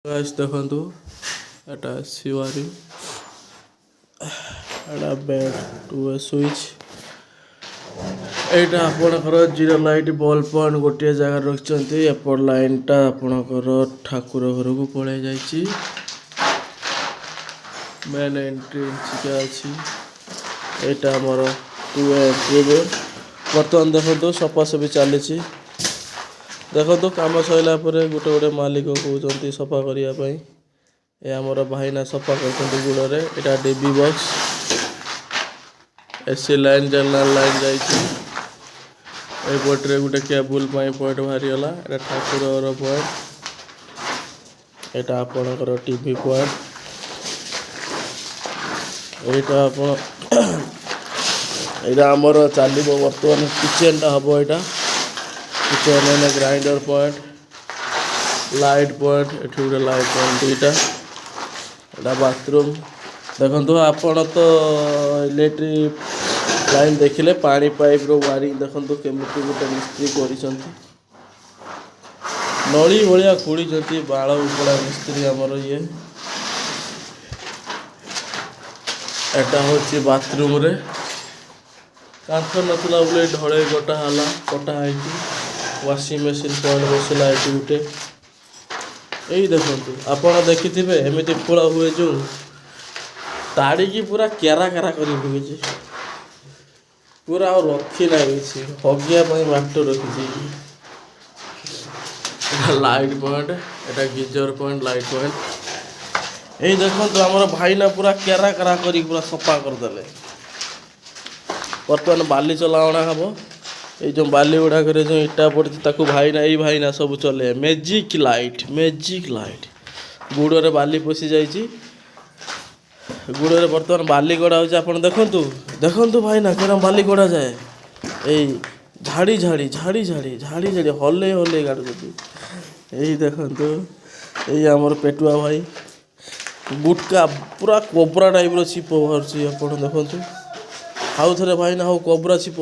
guys देखंतु एटा सिवारी एटा bed to switch एटा आपणकर zero light bulb point गोटे जगह रखिछंती एपर लाइन टा आपणकर ठाकुर घर को पळे जाईची मेन एंट्रेंस के अछि एटा हमर टू एंट्री बर्तमान देखंतु सफासफी चलीची देखो काम सैला गोटे गोटे मालिक कहते सफा करने ये आमर भाईना सफा कर गुड़ में यहाँ DB box AC line general line जापटे गोटे केबुल पॉइंट बाहरीगला यहाँ ठाकुर पॉइंट यहाँ आपणकर टीवी पॉइंट यहाँ आमर चलो बर्तमान किचेन टा हम यहाँ kitchen grinder point light point ये गोटे लाइट पॉइंट दुईटा यहाँ बाथरूम देखो आपण तो इलेक्ट्रिक लाइन देखिले पानी पाइप रो वायरिंग देखो केमिति गोटे मिस्त्री कर नली भाया खोली बाड़ उपड़ा मिस्त्री आमर ये एटा हूँ बाथरूम रे कांथ नथला बोले ढले कटा है वाशिंग मशीन पॉइंट बसला ये गोटे यही देखो आपड़ देखि एमती फूल हुए जो ताड़ी की पूरा केरा केरा कर पूरा और रखी ना हगिया माट रखी लाइट पॉइंट एटा गीजर पॉइंट लाइट पॉइंट यही देखो आम भाई ना पूरा केरा केरा कर पूरा सफा करदे बर्तमान बाली चलावना हम ये जो बाली गुड़ाक जो इटा पड़ी भाई ना सब चले मैजिक लाइट गुड़ में बाली पशि जाइए गुड़ में बर्तमान बाली गड़ा हो देखु भाई ना क्या बाली गड़ा जाए यही झाड़ी झाड़ी झाड़ी झाड़ी झाड़ी झाड़ी हल्ले हल्ले गाड़ यही देखु यही आमर पेटुआ भाई गुटका पूरा कोबरा टाइप रो छिप बाहर आप देखु आउ थे भाई ना हो कोबरा छिप